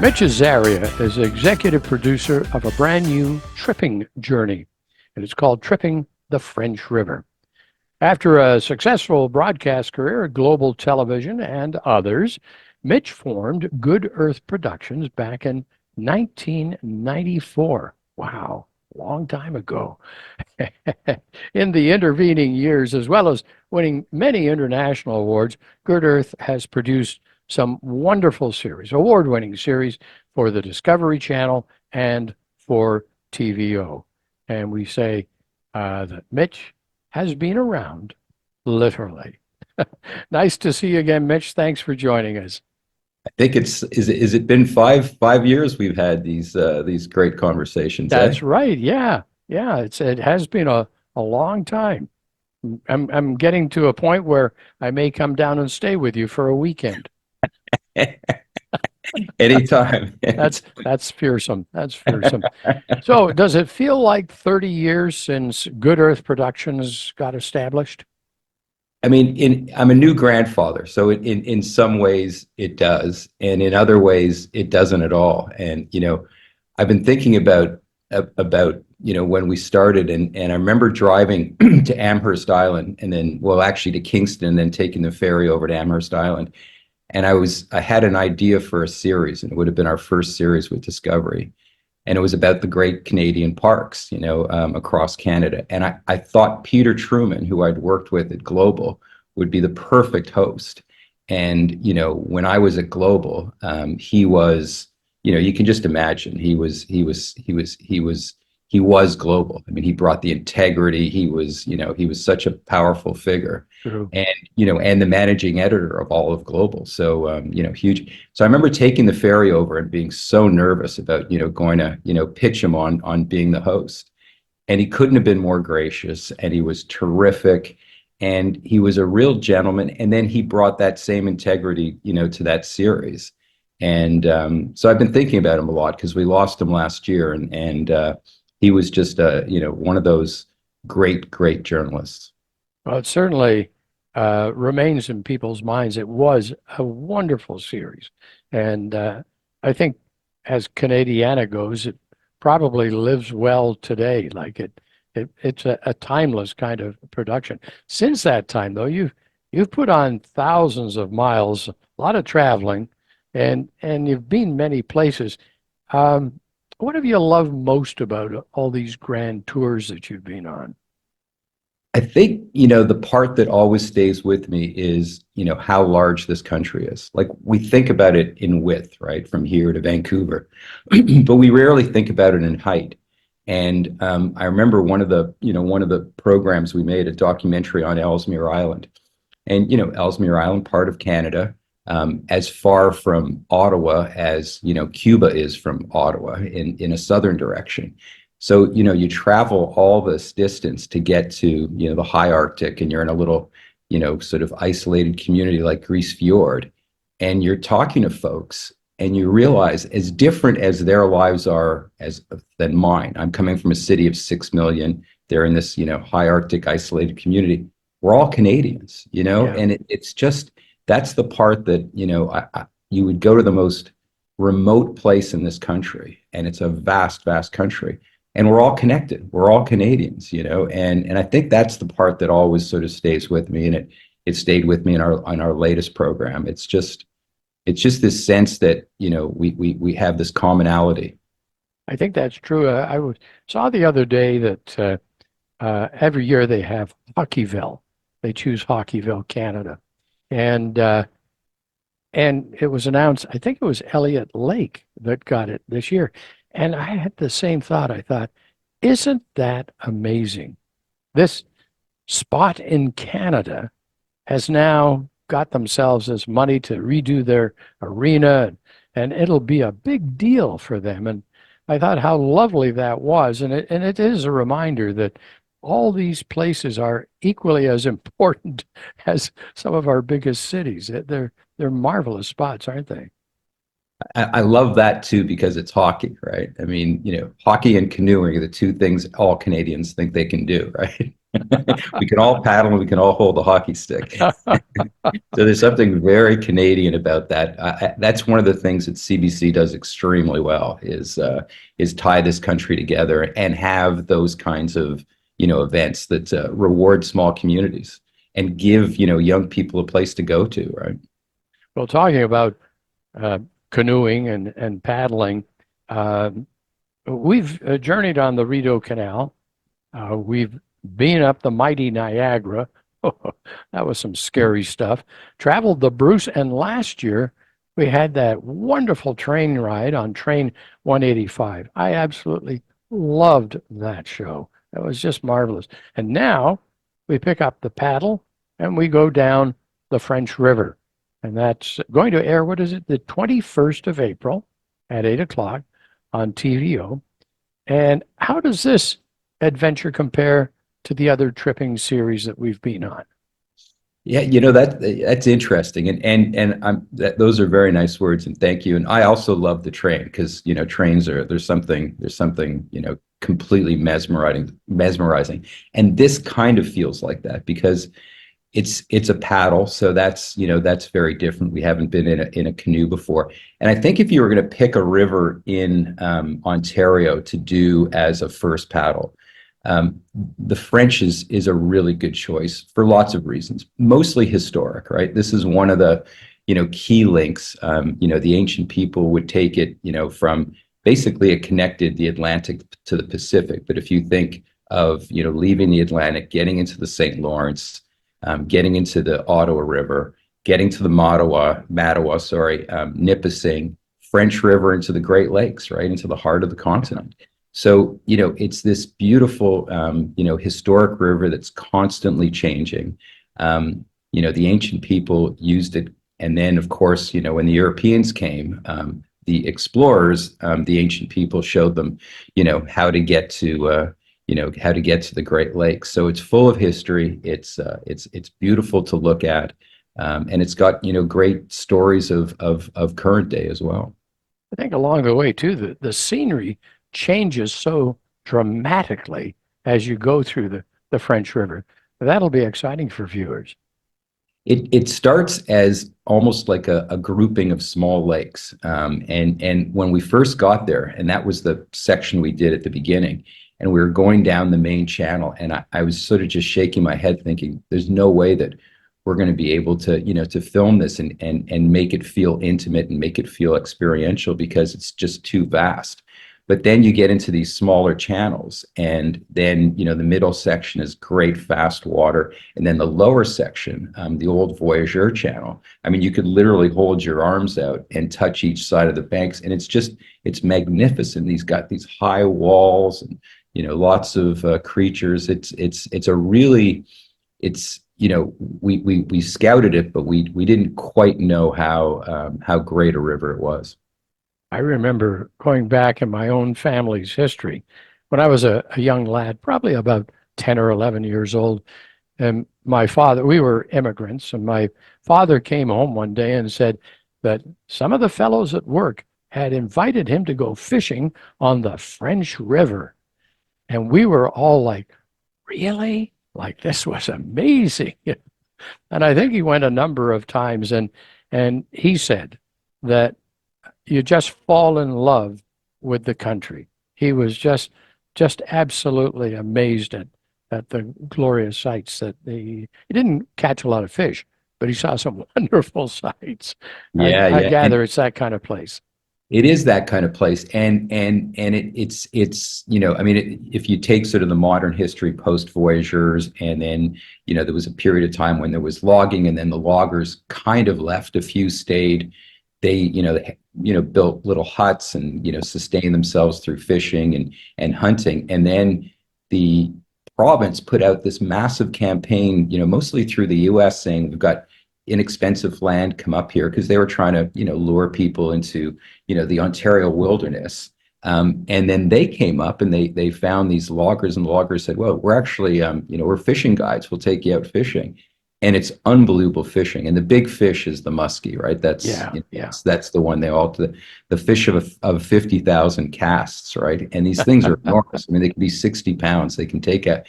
Mitch Azaria is the executive producer of a brand new tripping journey, and it's called Tripping the French River. After a successful broadcast career at Global Television and others, Mitch formed Good Earth Productions back in 1994. Wow, long time ago. In the intervening years, as well as winning many international awards, Good Earth has produced some wonderful series, award-winning series for the Discovery Channel and for TVO. And we say that Mitch has been around, literally. Nice to see you again, Mitch. Thanks for joining us. I think is it been five years we've had these great conversations, eh? That's right. Yeah. Yeah. It has been a long time. I'm getting to a point where I may come down and stay with you for a weekend. Anytime. That's fearsome. That's fearsome. So does it feel like 30 years since Good Earth Productions got established? I mean, I'm a new grandfather, so in some ways it does, and in other ways it doesn't at all. And I've been thinking about when we started, and I remember driving to Amherst Island, and then actually to Kingston, and then taking the ferry over to Amherst Island. And I had an idea for a series, and it would have been our first series with Discovery. And it was about the great Canadian parks, across Canada. And I thought Peter Truman, who I'd worked with at Global, would be the perfect host. And, when I was at Global, he was, you can just imagine, he was global. I mean, he brought the integrity. He was such a powerful figure. True. And, and the managing editor of all of Global. So, huge. So I remember taking the ferry over and being so nervous about, going to, pitch him on being the host. And he couldn't have been more gracious, and he was terrific. And he was a real gentleman. And then he brought that same integrity, to that series. And so I've been thinking about him a lot because we lost him last year. And he was just, one of those great journalists. Well, it certainly remains in people's minds. It was a wonderful series. And I think as Canadiana goes, it probably lives well today. Like it's a timeless kind of production. Since that time, though, you've put on thousands of miles, a lot of traveling, and you've been many places. What have you loved most about all these grand tours that you've been on? I think, the part that always stays with me is, how large this country is. Like, we think about it in width, right, from here to Vancouver, but we rarely think about it in height. And I remember one of the programs we made, a documentary on Ellesmere Island. And, Ellesmere Island, part of Canada, as far from Ottawa as, Cuba is from Ottawa in a southern direction. So, you travel all this distance to get to, the high Arctic, and you're in a little, sort of isolated community like Grise Fjord, and you're talking to folks, and you realize, as different as their lives are than mine. I'm coming from a city of 6 million. They're in this, high Arctic isolated community. We're all Canadians, Yeah. and it's just, that's the part that, you would go to the most remote place in this country, and it's a vast country. And we're all connected. We're all Canadians, and I think that's the part that always sort of stays with me, and it stayed with me in our latest program. It's just this sense that we have this commonality. I think that's true. Saw the other day that every year they have Hockeyville. They choose Hockeyville, Canada, and it was announced. I think it was Elliott Lake that got it this year. And I had the same thought. I thought, isn't that amazing? This spot in Canada has now got themselves this money to redo their arena, and it'll be a big deal for them. And I thought how lovely that was. And it is a reminder that all these places are equally as important as some of our biggest cities. They're marvelous spots, aren't they? I love that too because it's hockey, right? I mean, hockey and canoeing are the two things all Canadians think they can do, right? We can all paddle and we can all hold a hockey stick. So there's something very Canadian about that. That's one of the things that CBC does extremely well is tie this country together and have those kinds of events that reward small communities and give young people a place to go to, right? Well, talking about uh, canoeing and paddling, uh, we've journeyed on the Rideau Canal. We've been up the mighty Niagara. That was some scary stuff. Traveled the Bruce, and last year we had that wonderful train ride on Train 185. I absolutely loved that show. That was just marvelous. And now we pick up the paddle and we go down the French River. And that's going to air, what is it, the 21st of April at 8 o'clock on TVO. And how does this adventure compare to the other tripping series that we've been on? Yeah, that's interesting, and those are very nice words, and thank you. And I also love the train because trains are there's something completely mesmerizing, and this kind of feels like that because it's a paddle, so that's very different. We haven't been in a canoe before, and I think if you were going to pick a river in Ontario to do as a first paddle, um, the French is a really good choice for lots of reasons, mostly historic, right? This is one of the key links. The ancient people would take it from basically it connected the Atlantic to the Pacific. But if you think of leaving the Atlantic, getting into the St. Lawrence, getting into the Ottawa River, getting to the Mattawa, sorry, Nipissing, French River into the Great Lakes, right into the heart of the continent. So, it's this beautiful, historic river that's constantly changing. The ancient people used it. And then, of course, when the Europeans came, the explorers, the ancient people showed them, how to get to, how to get to the Great Lakes. So it's full of history. It's beautiful to look at, and it's got great stories of current day as well. I think along the way, too, the scenery changes so dramatically as you go through the French River. That'll be exciting for viewers. It starts as almost like a grouping of small lakes, and when we first got there, and that was the section we did at the beginning, and we were going down the main channel, and I was sort of just shaking my head, thinking, "There's no way that we're going to be able to, to film this and make it feel intimate and make it feel experiential because it's just too vast." But then you get into these smaller channels, and then the middle section is great fast water, and then the lower section, the old Voyageur channel. I mean, you could literally hold your arms out and touch each side of the banks, and it's magnificent. He's got these high walls and lots of creatures. It's a really it's we scouted it, but we didn't quite know how great a river it was. I remember going back in my own family's history when I was a young lad, probably about 10 or 11 years old. And my father, we were immigrants, and my father came home one day and said that some of the fellows at work had invited him to go fishing on the French River. And we were all like, really? Like this was amazing. And I think he went a number of times, and he said that you just fall in love with the country. He was just absolutely amazed at the glorious sights that he didn't catch a lot of fish, but he saw some wonderful sights. Yeah, I yeah. And gather it's that kind of place. it is that kind of place, and it's I mean, if you take sort of the modern history post voyageurs, and then there was a period of time when there was logging, and then the loggers kind of left, a few stayed. They built little huts and sustained themselves through fishing and hunting, and then the province put out this massive campaign, mostly through the U.S., saying we've got inexpensive land, come up here, because they were trying to lure people into the Ontario wilderness. And then they came up and they found these loggers, and the loggers said, well, we're actually we're fishing guides, we'll take you out fishing. and it's unbelievable fishing. And the big fish is the muskie, right? That's Yeah, yeah. that's the one they all the fish of 50,000 casts, right? And these things are enormous. I mean, they can be 60 pounds. They can take a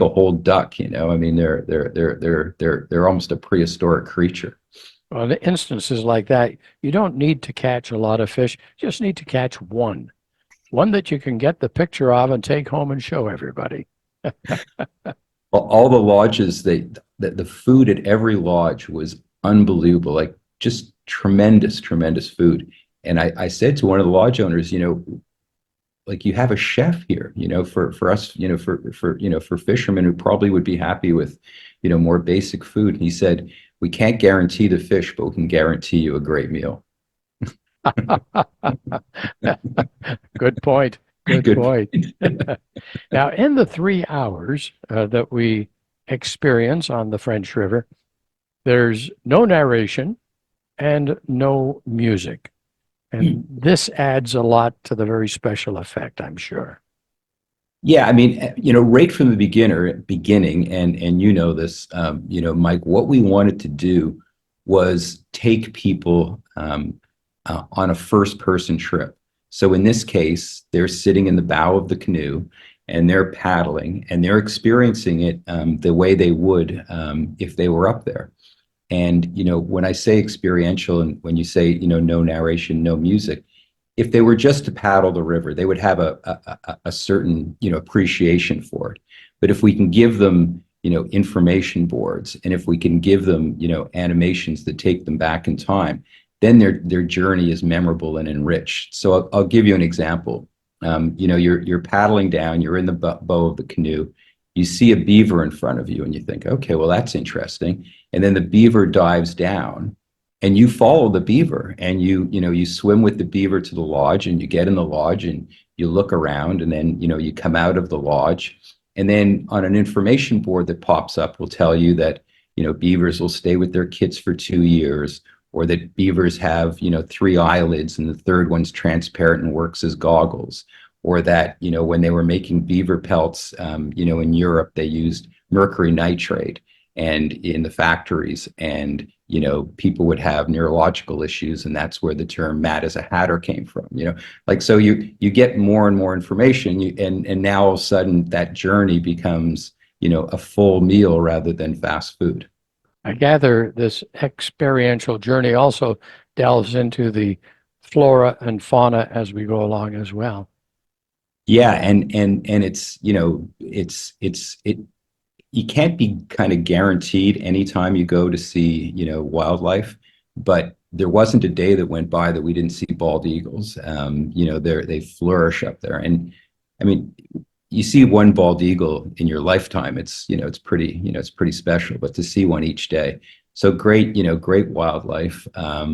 whole duck. I mean, they're almost a prehistoric creature. Well, in instances like that, you don't need to catch a lot of fish. You just need to catch one that you can get the picture of and take home and show everybody. All the lodges, the food at every lodge was unbelievable, like just tremendous, tremendous food. And I said to one of the lodge owners, like you have a chef here, for us, for fishermen who probably would be happy with, more basic food. And he said, we can't guarantee the fish, but we can guarantee you a great meal. Good point. Good Good. point. Now, in the 3 hours that we experience on the French River, there's no narration and no music. And this adds a lot to the very special effect, I'm sure. Yeah, I mean, right from the beginning, and this, Mike, what we wanted to do was take people on a first-person trip. So in this case, they're sitting in the bow of the canoe and they're paddling and they're experiencing it the way they would if they were up there. And when I say experiential, and when you say no narration, no music, if they were just to paddle the river, they would have a certain appreciation for it. But if we can give them information boards, and if we can give them animations that take them back in time, then their journey is memorable and enriched. So I'll give you an example. You're paddling down, you're in the bow of the canoe, you see a beaver in front of you, and you think, okay, well, that's interesting. And then the beaver dives down, and you follow the beaver, and you swim with the beaver to the lodge, and you get in the lodge, and you look around, and then you come out of the lodge, and then on an information board that pops up will tell you that beavers will stay with their kits for 2 years, or that beavers have 3 eyelids and the third one's transparent and works as goggles, or that when they were making beaver pelts, in Europe they used mercury nitrate and in the factories, and people would have neurological issues, and that's where the term mad as a hatter came from. Like, so you get more and more information, and now all of a sudden that journey becomes a full meal rather than fast food. I gather this experiential journey also delves into the flora and fauna as we go along as well. Yeah, and it's it you can't be kind of guaranteed anytime you go to see wildlife, but there wasn't a day that went by that we didn't see bald eagles. They flourish up there, and I mean, you see one bald eagle in your lifetime, it's pretty special. But to see one each day, so great, great wildlife, yeah,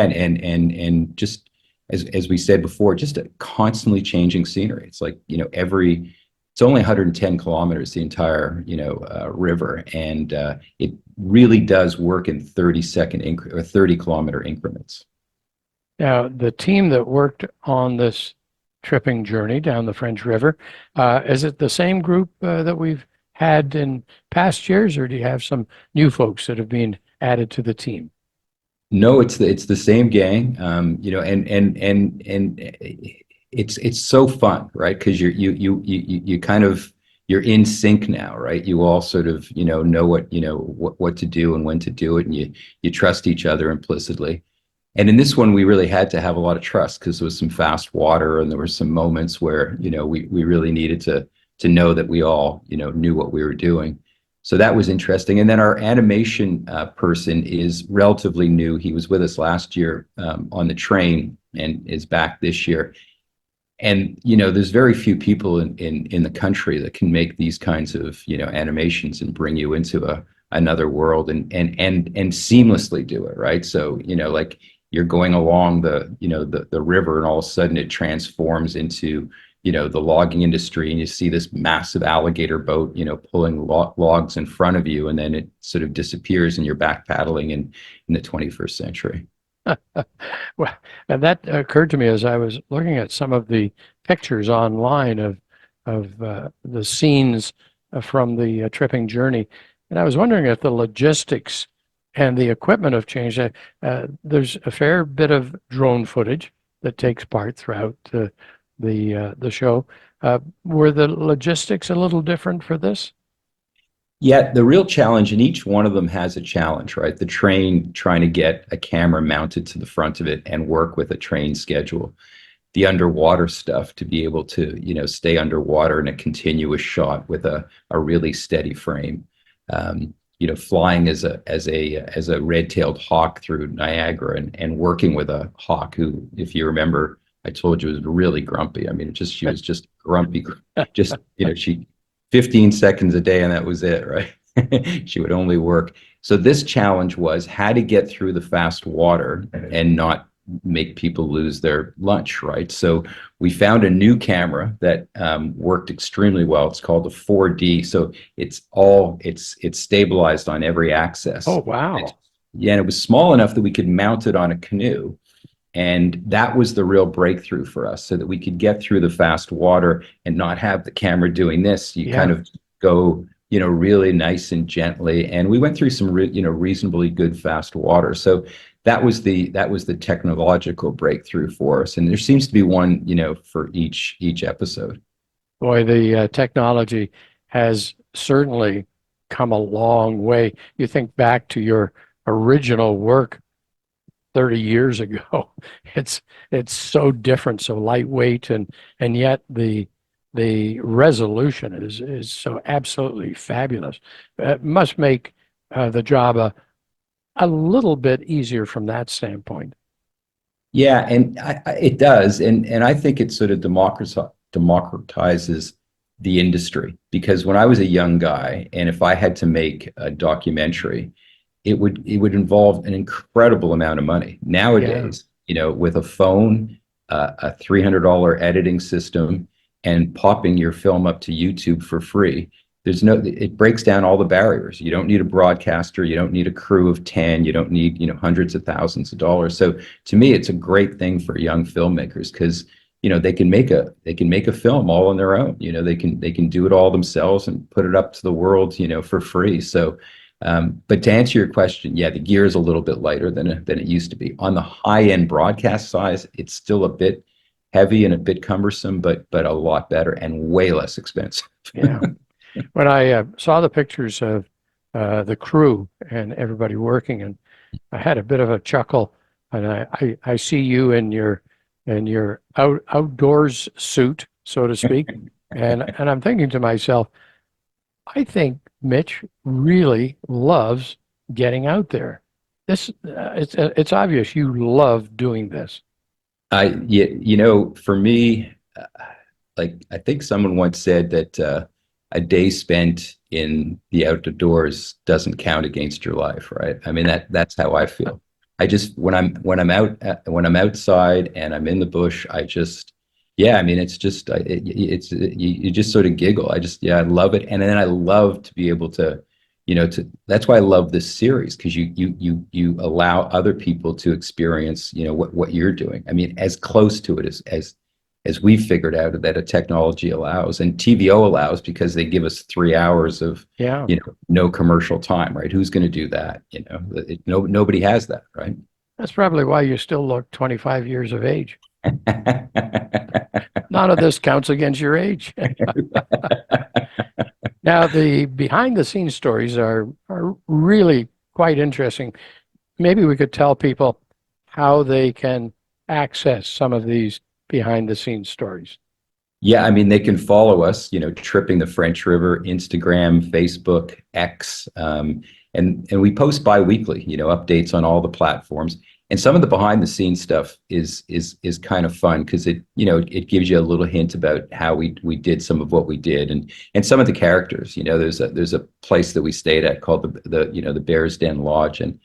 and just as we said before, just a constantly changing scenery. It's like it's only 110 kilometers, the entire river, and it really does work in 30-second or 30-kilometer increments. Now, the team that worked on this tripping journey down the French River, is it the same group that we've had in past years, or do you have some new folks that have been added to the team? No, it's the same gang, and it's so fun, right? Because you kind of you're in sync now, right? You all sort of know what to do and when to do it, and you trust each other implicitly. And in this one, we really had to have a lot of trust because there was some fast water, and there were some moments where we really needed to know that we all knew what we were doing. So that was interesting. And then our animation person is relatively new. He was with us last year on the train and is back this year. And there's very few people in the country that can make these kinds of animations and bring you into another world and seamlessly do it, right? So like you're going along the river, and all of a sudden it transforms into the logging industry, and you see this massive alligator boat pulling logs in front of you, and then it sort of disappears, and you're back paddling in the 21st century. Well, and that occurred to me as I was looking at some of the pictures online of the scenes from the tripping journey. And I was wondering if the logistics and the equipment have changed. There's a fair bit of drone footage that takes part throughout the show. Were the logistics a little different for this? Yeah, the real challenge, and each one of them has a challenge, right? The train trying to get a camera mounted to the front of it and work with a train schedule. The underwater stuff to be able to, stay underwater in a continuous shot with a really steady frame. Flying as a red-tailed hawk through Niagara and working with a hawk who, if you remember, I told you was really grumpy. I mean, she was just grumpy. Just, she 15 seconds a day and that was it, right? She would only work. So this challenge was how to get through the fast water and not make people lose their lunch, right? So we found a new camera that worked extremely well. It's called the 4D. So it's stabilized on every Oh, axis. wow. Yeah, and it was small enough that we could mount it on a canoe. And that was the real breakthrough for us, so that we could get through the fast water and not have the camera doing this. You kind Yeah. of go, really nice and gently. And we went through some, reasonably good fast water. So that was the technological breakthrough for us. And there seems to be one, for each episode. Boy, the technology has certainly come a long way. You think back to your original work 30 years ago. It's it's so different, so lightweight, and yet the resolution is so absolutely fabulous. It must make the job a little bit easier from that standpoint. Yeah, and it does, and I think it sort of democratizes the industry, because when I was a young guy, and if I had to make a documentary, it would involve an incredible amount of money. Yeah, Nowadays, with a phone, a $300 editing system, and popping your film up to YouTube for free, it breaks down all the barriers. You don't need a broadcaster, you don't need a crew of 10, you don't need, hundreds of thousands of dollars. So to me, it's a great thing for young filmmakers, because they can make a film all on their own. They can do it all themselves and put it up to the world, for free. So but to answer your question, yeah, the gear is a little bit lighter than it used to be. On the high end broadcast size, it's still a bit heavy and a bit cumbersome, but a lot better and way less expensive. yeah. When I saw the pictures of the crew and everybody working, and I had a bit of a chuckle. And I see you in your outdoors suit, so to speak, and I'm thinking to myself, I think Mitch really loves getting out there. This it's obvious you love doing this. For me, like I think someone once said that a day spent in the outdoors doesn't count against your life, right? I mean, that's how I feel. I just when I'm outside and I'm in the bush, yeah, I mean, it's just you just sort of giggle. Yeah, I love it, and then I love to be able to, that's why I love this series, because you allow other people to experience, what you're doing. I mean, as close to it as we've figured out that a technology allows, and TVO allows, because they give us 3 hours of, Yeah, no commercial time, right? Who's going to do that? Nobody has that, right? that's probably why you still look 25 years of age. None of this counts against your age. Now, the behind the scenes stories are really quite interesting. Maybe we could tell people how they can access some of these behind the scenes stories. Yeah, I mean, they can follow us, Tripping the French River, Instagram, Facebook, X, and we post bi-weekly, updates on all the platforms. And some of the behind the scenes stuff is kind of fun, because it gives you a little hint about how we did some of what we did, and some of the characters. There's a place that we stayed at called the Bears Den Lodge, and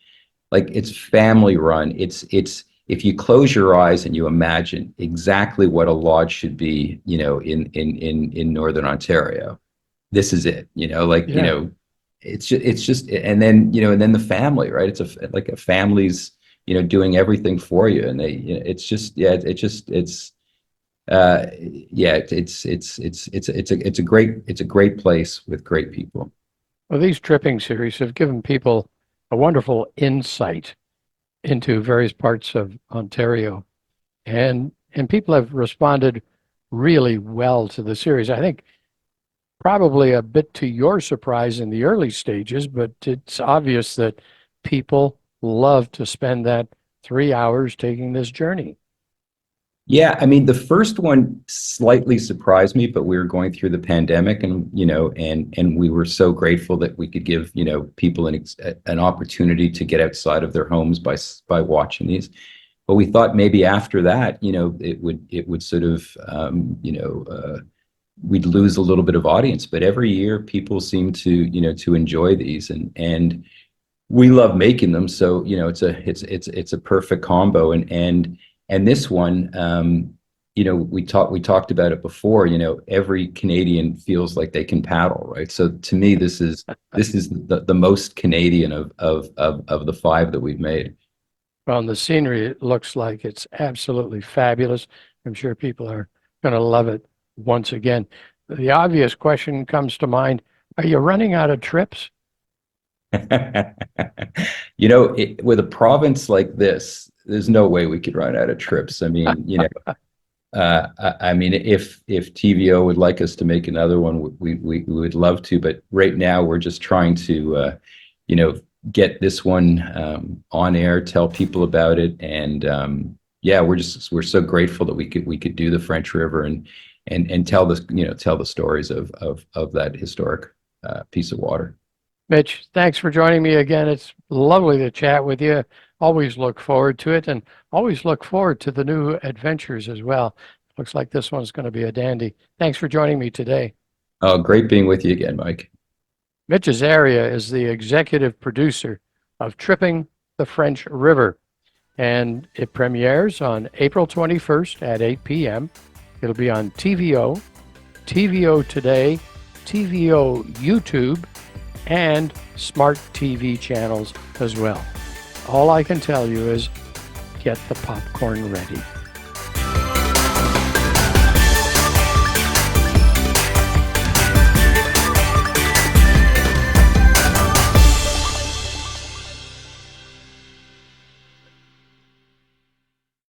like, it's family run. It's if you close your eyes and you imagine exactly what a lodge should be, in Northern Ontario, this is it. Yeah, It's just, and then the family, right? Like a family's, doing everything for you, and it's just, yeah, yeah, it's a great place with great people. Well, these tripping series have given people a wonderful insight into various parts of Ontario, and people have responded really well to the series. I think probably a bit to your surprise in the early stages, but it's obvious that people love to spend that 3 hours taking this journey. Yeah, I mean, the first one slightly surprised me, but we were going through the pandemic, and and we were so grateful that we could give people an opportunity to get outside of their homes by watching these. But we thought maybe after that, it would sort of we'd lose a little bit of audience. But every year, people seem to enjoy these, and we love making them. So it's a perfect combo, and this one, we talked about it before. Every Canadian feels like they can paddle, right? So to me, this is the most Canadian of the five that we've made. Well, and the scenery, it looks like it's absolutely fabulous. I'm sure people are going to love it once again. The obvious question comes to mind, are you running out of trips? With a province like this, there's no way we could run out of trips. I mean, if TVO would like us to make another one, we would love to. But right now, we're just trying to, get this one on air, tell people about it, and yeah, we're so grateful that we could do the French River and tell the stories of that historic piece of water. Mitch, thanks for joining me again. It's lovely to chat with you. Always look forward to it, and always look forward to the new adventures as well. Looks like this one's going to be a dandy. Thanks for joining me today. Oh, great being with you again, Mike. Mitch Azaria is the executive producer of Tripping the French River, and it premieres on April 21st at 8 p.m. It'll be on TVO, TVO Today, TVO YouTube, and smart TV channels as well. All I can tell you is get the popcorn ready.